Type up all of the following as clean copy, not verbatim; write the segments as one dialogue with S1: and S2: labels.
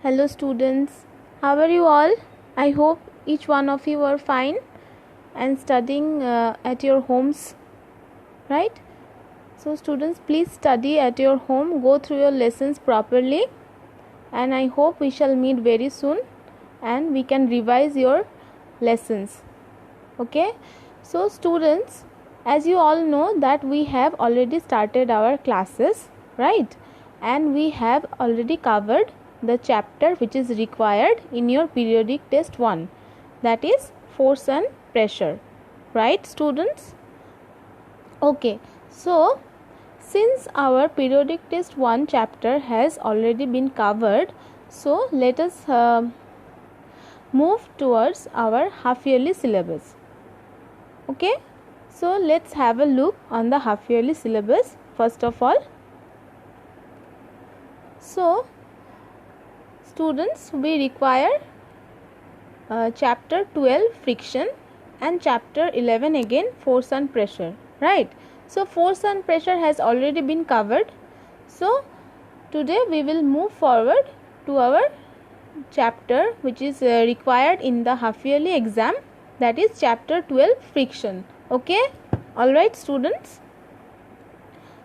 S1: Hello students, how are you all? I hope each one of you are fine and studying at your homes, right? So students, please study at your home, go through your lessons properly, and I hope we shall meet very soon and we can revise your lessons. Okay? So students, as you all know that we have already started our classes, right? And we have already covered the chapter which is required in your periodic test 1, that is force and pressure, right students? Okay, so since our periodic test 1 chapter has already been covered, so let us move towards our half yearly syllabus. Okay, so let's have a look on the half yearly syllabus first of all. So students, we require chapter 12 friction and chapter 11 again force and pressure, right? So force and pressure has already been covered. So today we will move forward to our chapter which is required in the half yearly exam, that is chapter 12 friction. Okay, all right students.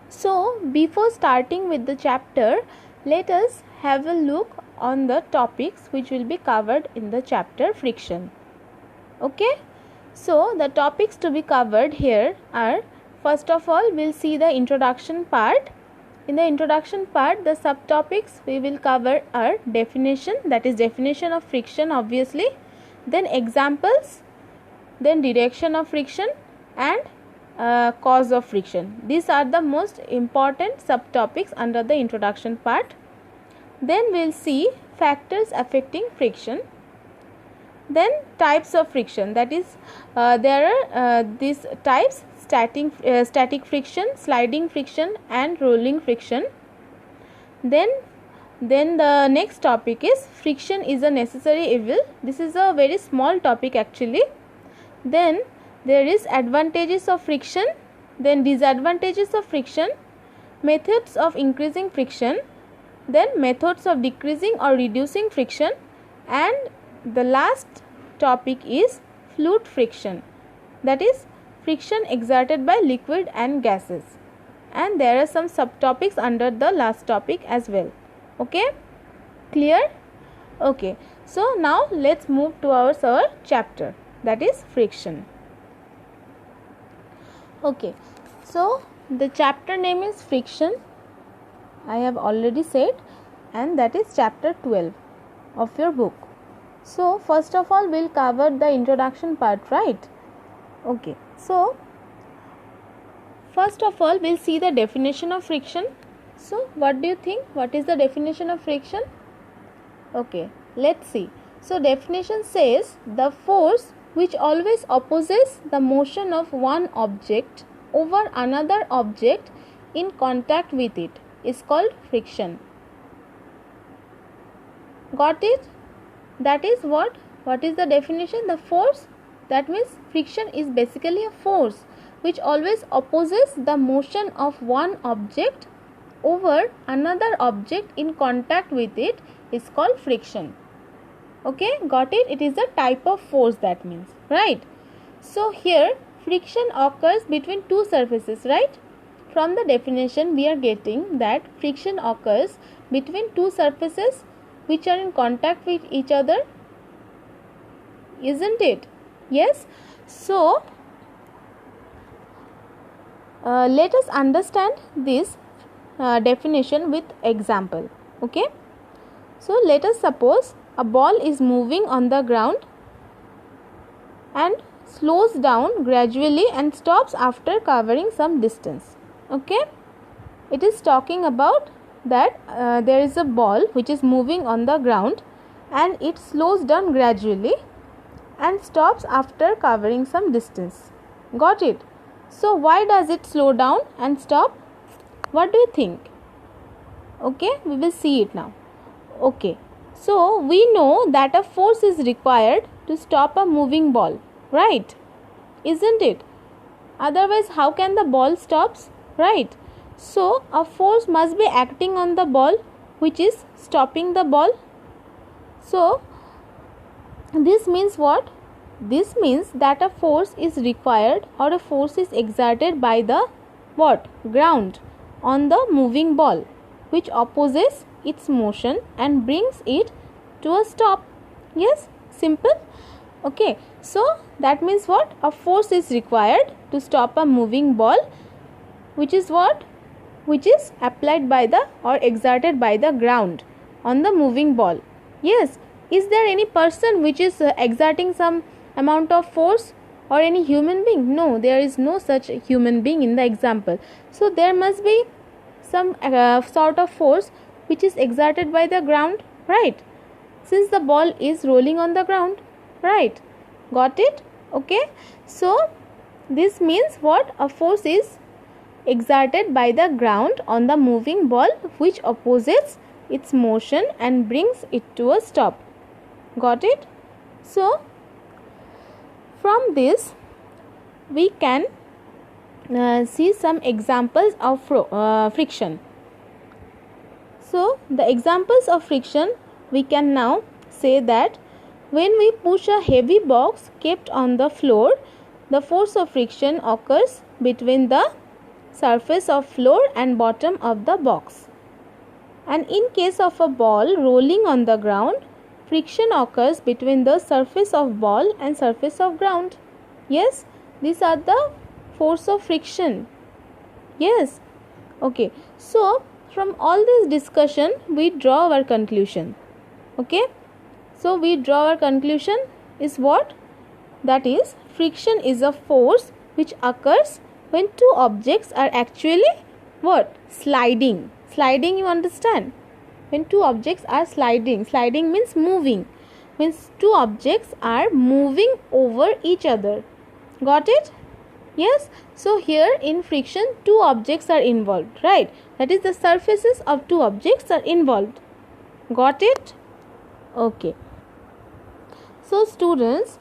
S1: So before starting with the chapter, let us have a look on the topics which will be covered in the chapter friction. Okay, so the topics to be covered here are, first of all we'll see the introduction part. In the introduction part, the subtopics we will cover are definition, that is definition of friction obviously, then examples, then direction of friction, and cause of friction. These are the most important subtopics under the introduction part. Then we will see factors affecting friction, then types of friction, that is there are these types: static friction, sliding friction, and rolling friction. Then the next topic is friction is a necessary evil. This is a very small topic actually. Then there is advantages of friction, then disadvantages of friction, methods of increasing friction, then methods of decreasing or reducing friction, and the last topic is fluid friction, that is friction exerted by liquid and gases, and there are some subtopics under the last topic as well. Okay, clear? Okay, so now let's move towards our chapter, that is friction. Okay, so the chapter name is friction, I have already said, and that is chapter 12 of your book. So first of all we'll cover the introduction part, right? Okay, so first of all we'll see the definition of friction. So what do you think? What is the definition of friction? Okay, let's see. So definition says the force which always opposes the motion of one object over another object in contact with it is called friction. Got it? That is what is the definition? The force, that means friction is basically a force which always opposes the motion of one object over another object in contact with it is called friction. Okay, got it? It is a type of force, that means, right? So here friction occurs between two surfaces, right? From the definition we are getting that friction occurs between two surfaces which are in contact with each other, isn't it? Yes. So let us understand this definition with example. Okay, so let us suppose a ball is moving on the ground and slows down gradually and stops after covering some distance. Okay, it is talking about that there is a ball which is moving on the ground and it slows down gradually and stops after covering some distance. Got it? So why does it slow down and stop? What do you think? Okay, we will see it now. Okay, so we know that a force is required to stop a moving ball, right? Isn't it? Otherwise how can the ball stops, right? So a force must be acting on the ball which is stopping the ball, So this means what? This means that a force is required or a force is exerted by the what? Ground on the moving ball, which opposes its motion and brings it to a stop. Yes, simple. Okay, so that means what? A force is required to stop a moving ball, which is what? Which is applied by the or exerted by the ground on the moving ball. Yes, is there any person which is exerting some amount of force, or any human being? No, there is no such human being in the example. So there must be some sort of force which is exerted by the ground, right? Since the ball is rolling on the ground, right? Got it? Okay, so this means what? A force is exerted by the ground on the moving ball, which opposes its motion and brings it to a stop. Got it? So from this we can see some examples of friction. So the examples of friction, we can now say that when we push a heavy box kept on the floor, the force of friction occurs between the surface of floor and bottom of the box. And in case of a ball rolling on the ground, friction occurs between the surface of ball and surface of ground. Yes, these are the force of friction. Yes. Okay, so from all this discussion we draw our conclusion. Okay, so we draw our conclusion is what? That is, friction is a force which occurs when two objects are actually what? Sliding. Sliding, you understand? When two objects are sliding. Sliding means moving. Means two objects are moving over each other. Got it? Yes. So here in friction two objects are involved, right? That is, the surfaces of two objects are involved. Got it? Okay. So students,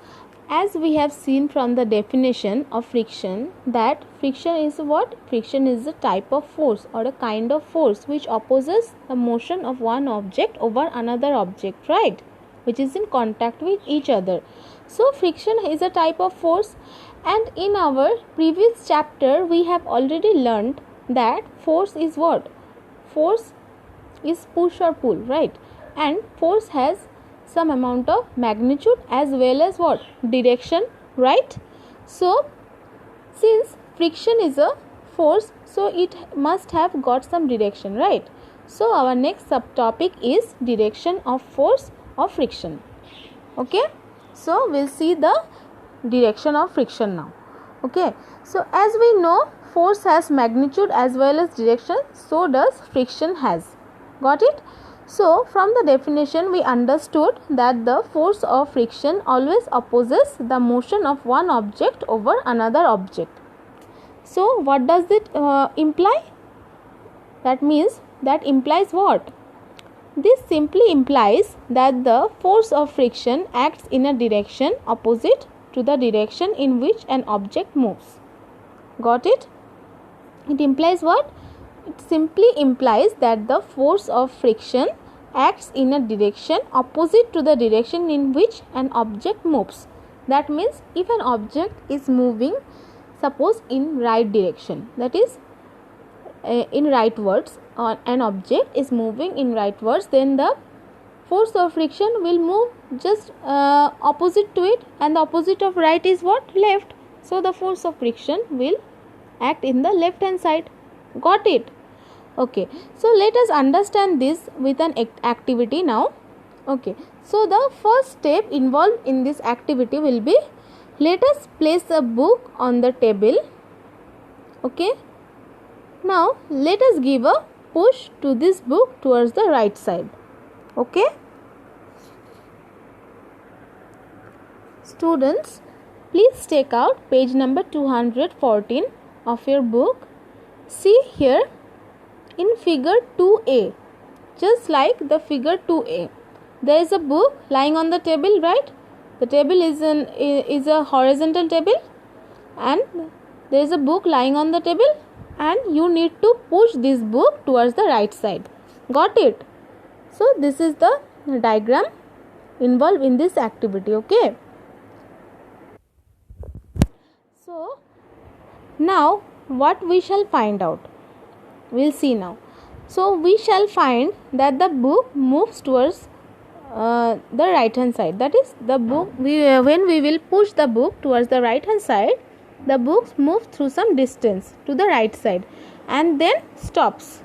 S1: as we have seen from the definition of friction, that friction is what? Friction is a type of force or a kind of force which opposes the motion of one object over another object, right? Which is in contact with each other. So friction is a type of force, and in our previous chapter we have already learned that force is what? Force is push or pull, right? And force has some amount of magnitude as well as what? Direction, right? So since friction is a force, so it must have got some direction, right? So our next subtopic is direction of force of friction. Okay, so we'll see the direction of friction now. Okay, so as we know, force has magnitude as well as direction, so does friction has. Got it? So from the definition we understood that the force of friction always opposes the motion of one object over another object. So what does it imply? That means, that implies what? This simply implies that the force of friction acts in a direction opposite to the direction in which an object moves. Got it? It implies what? It simply implies that the force of friction acts in a direction opposite to the direction in which an object moves. That means, if an object is moving, suppose in right direction, that is in rightwards, or an object is moving in rightwards, then the force of friction will move just opposite to it, and the opposite of right is what? Left. So the force of friction will act in the left hand side. Got it? Okay, so let us understand this with an activity now. Okay, so the first step involved in this activity will be, let us place a book on the table. Okay, now let us give a push to this book towards the right side. Okay, students, please take out page number 214 of your book. See here in figure 2a, just like the figure 2a, there is a book lying on the table, right? The table is a horizontal table, and there is a book lying on the table, and you need to push this book towards the right side. Got it? So this is the diagram. involved in this activity. Okay. So now what we shall find out? We'll see now. So we shall find that the book moves towards the right hand side. That is, the book, when we will push the book towards the right hand side, the book moves through some distance to the right side and then stops.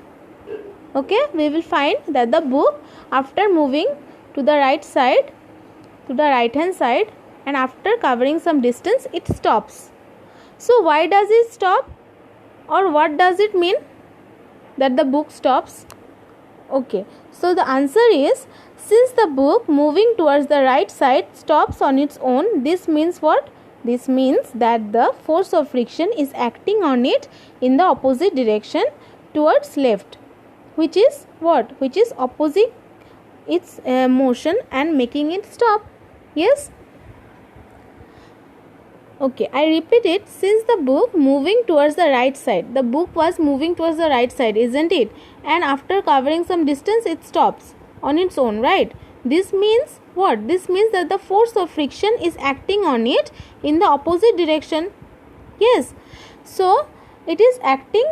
S1: Okay, we will find that the book, after moving to the right side, to the right hand side, and after covering some distance, it stops. So why does it stop, or what does it mean that the book stops? Okay, so the answer is, since the book moving towards the right side stops on its own, this means what? This means that the force of friction is acting on it in the opposite direction towards left, which is what? Which is opposing its motion and making it stop. Yes? Okay, I repeat it. Since the book moving towards the right side, the book was moving towards the right side, isn't it? And after covering some distance, it stops on its own, right? This means what? This means that the force of friction is acting on it in the opposite direction. Yes. So it is acting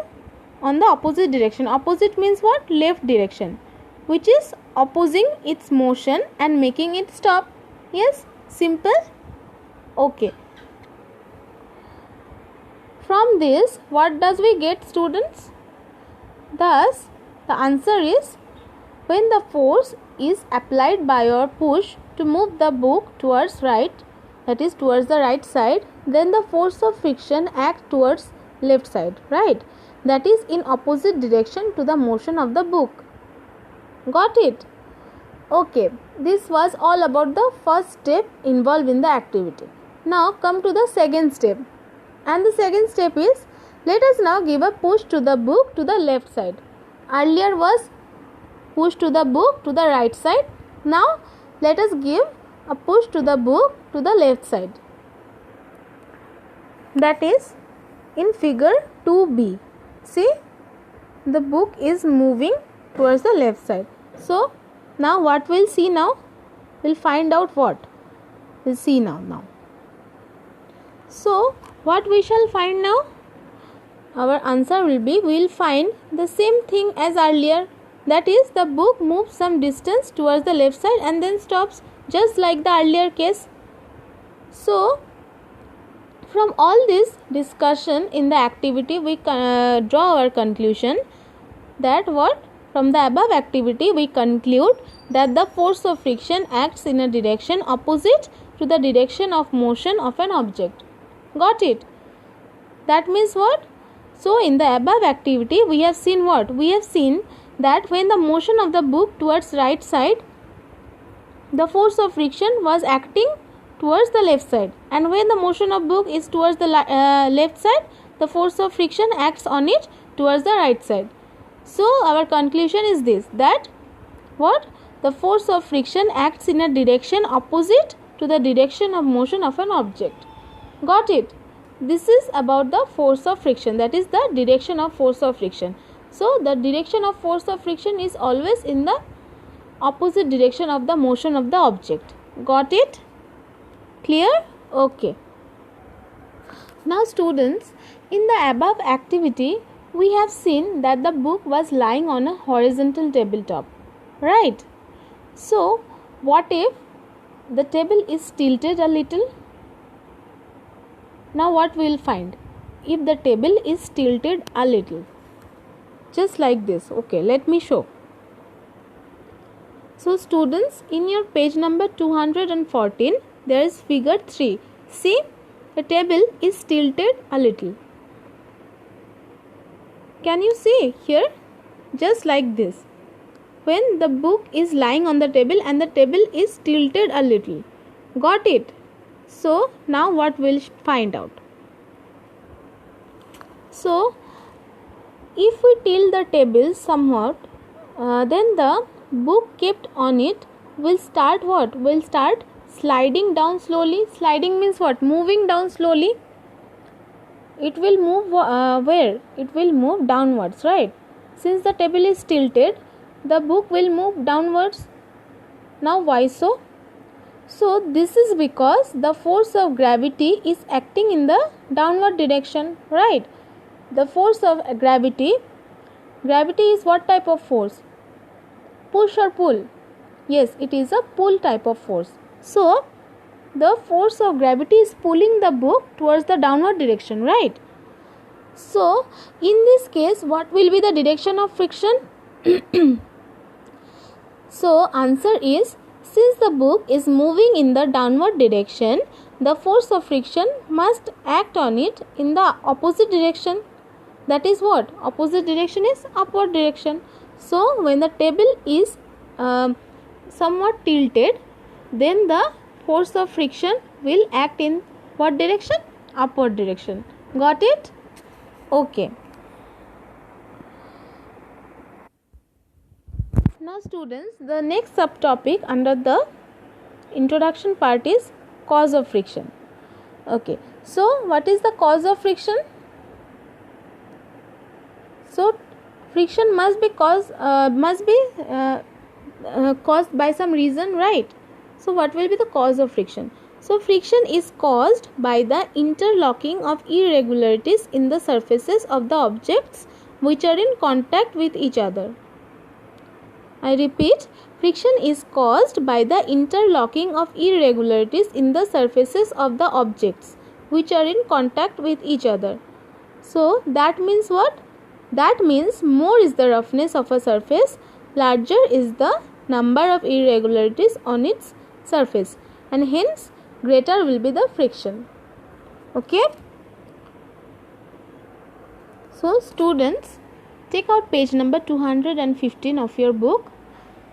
S1: on the opposite direction. Opposite means what? Left direction, which is opposing its motion and making it stop. Yes. Simple. Okay. From this, what does we get, students? Thus, the answer is, when the force is applied by your push to move the book towards right, that is towards the right side, then the force of friction acts towards left side, right? That is in opposite direction to the motion of the book. Got it? Okay, this was all about the first step involved in the activity. Now come to the second step. And the second step is, let us now give a push to the book to the left side. Earlier was push to the book to the right side. Now let us give a push to the book to the left side. That is in figure 2b. See, the book is moving towards the left side. So now what we'll see now? We'll find out what? We'll see now. So what we shall find now? Our answer will be, we will find the same thing as earlier. That is, the book moves some distance towards the left side and then stops, just like the earlier case. So from all this discussion in the activity, we draw our conclusion that what? From the above activity, we conclude that the force of friction acts in a direction opposite to the direction of motion of an object. Got it? That means what? So in the above activity, we have seen what? We have seen that when the motion of the book towards right side, the force of friction was acting towards the left side, and when the motion of book is towards the left side, the force of friction acts on it towards the right side. So our conclusion is this, that what? The force of friction acts in a direction opposite to the direction of motion of an object. Got it? This is about the force of friction, that is the direction of force of friction. So the direction of force of friction is always in the opposite direction of the motion of the object. Got it? Clear? Okay. Now students, in the above activity, we have seen that the book was lying on a horizontal tabletop, right? So what if the table is tilted a little? Now what we will find? If the table is tilted a little, just like this. Okay, let me show. So students, in your page number 214, there is figure 3. See, the table is tilted a little. Can you see here? Just like this. When the book is lying on the table and the table is tilted a little. Got it? So now what we'll find out? So if we tilt the table somewhat, then the book kept on it will start what? Will start sliding down slowly. Sliding means what? Moving down slowly. It will move where? It will move downwards, right? Since the table is tilted, the book will move downwards. Now why so? So this is because the force of gravity is acting in the downward direction, right? The force of gravity is what type of force? Push or pull? Yes, it is a pull type of force. So the force of gravity is pulling the book towards the downward direction, right? So in this case, what will be the direction of friction? So answer is, since the book is moving in the downward direction, the force of friction must act on it in the opposite direction. That is what? Opposite direction is upward direction. So when the table is somewhat tilted, then the force of friction will act in what direction? Upward direction. Got it? Okay. Now students, the next subtopic under the introduction part is cause of friction. Okay. So what is the cause of friction? So friction must be caused by some reason, right? So what will be the cause of friction? So friction is caused by the interlocking of irregularities in the surfaces of the objects which are in contact with each other. I repeat, friction is caused by the interlocking of irregularities in the surfaces of the objects which are in contact with each other. So that means what? That means more is the roughness of a surface, larger is the number of irregularities on its surface, and hence greater will be the friction. Okay. So students, take out page number 215 of your book.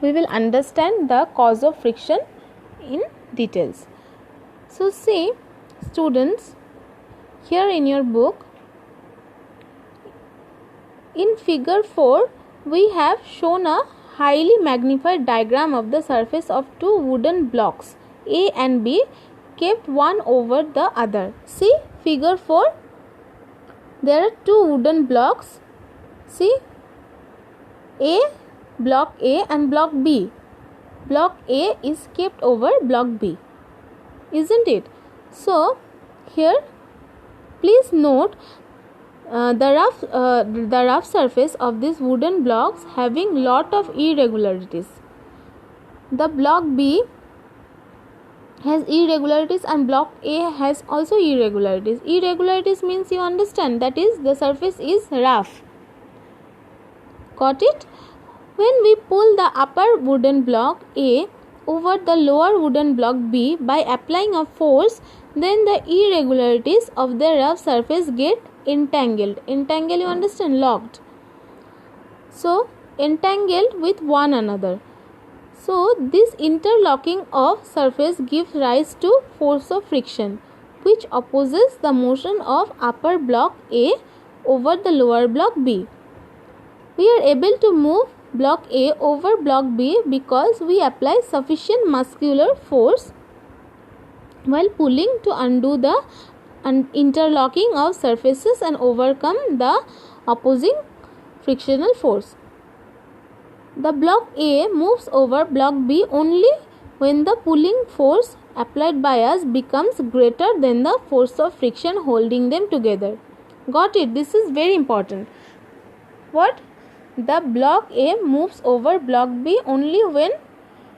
S1: We will understand the cause of friction in details. So see students, here in your book, in figure 4, we have shown a highly magnified diagram of the surface of two wooden blocks A and B kept one over the other. See figure 4. There are two wooden blocks. See, block A and block B. Block A is kept over block B, isn't it? So here please note the rough surface of these wooden blocks having lot of irregularities. The block B has irregularities and block A has also irregularities. Irregularities means, you understand, that is the surface is rough. Got it? When we pull the upper wooden block A over the lower wooden block B by applying a force, then the irregularities of the rough surface get entangled. Entangled, you understand, locked. So entangled with one another. So this interlocking of surface gives rise to force of friction, which opposes the motion of upper block A over the lower block B. We are able to move block A over block B because we apply sufficient muscular force while pulling to undo the interlocking of surfaces and overcome the opposing frictional force. The block A moves over block B only when the pulling force applied by us becomes greater than the force of friction holding them together. Got it? This is very important. What? The block A moves over block B only when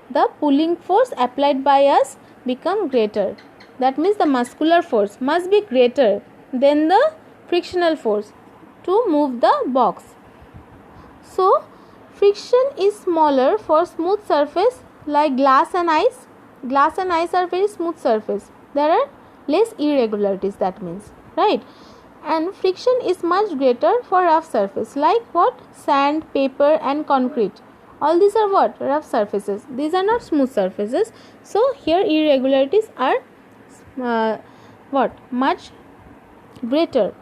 S1: the pulling force applied by us become greater. That means the muscular force must be greater than the frictional force to move the box. So friction is smaller for smooth surface like glass and ice. Glass and ice are very smooth surface. There are less irregularities, that means, right? And friction is much greater for rough surface like what? Sand, paper and concrete. All these are what? Rough surfaces. These are not smooth surfaces. So here irregularities are much greater.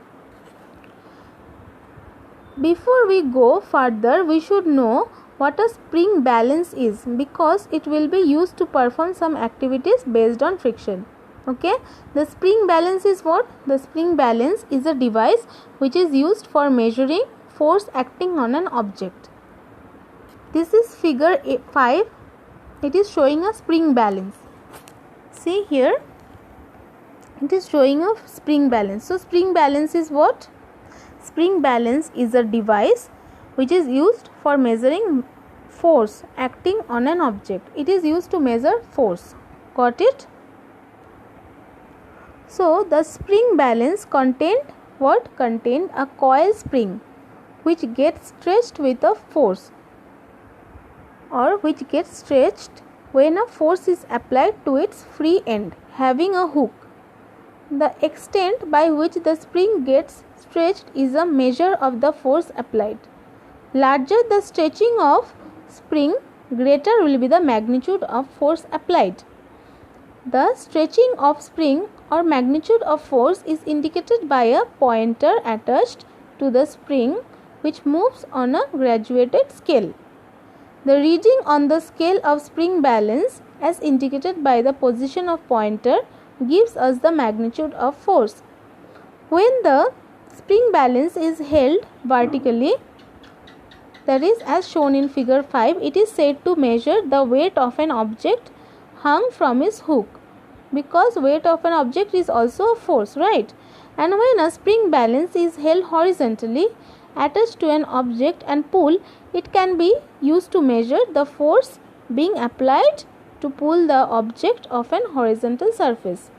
S1: Before we go further, we should know what a spring balance is, because it will be used to perform some activities based on friction. Okay, the spring balance is what? The spring balance is a device which is used for measuring force acting on an object. This is figure 5. It is showing a spring balance. See here, it is showing a spring balance. So spring balance is what? Spring balance is a device which is used for measuring force acting on an object. It is used to measure force. Got it? So the spring balance contained what? Contained a coil spring which gets stretched with a force, or which gets stretched when a force is applied to its free end having a hook. The extent by which the spring gets stretched is a measure of the force applied. Larger the stretching of spring, greater will be the magnitude of force applied. The stretching of spring or magnitude of force is indicated by a pointer attached to the spring which moves on a graduated scale. The reading on the scale of spring balance as indicated by the position of pointer gives us the magnitude of force. When the spring balance is held vertically, that is as shown in figure 5, it is said to measure the weight of an object hung from its hook, because weight of an object is also a force, right? And when a spring balance is held horizontally attached to an object and pulled, it can be used to measure the force being applied to pull the object of an horizontal surface.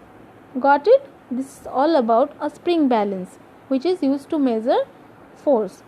S1: Got it? This is all about a spring balance which is used to measure force.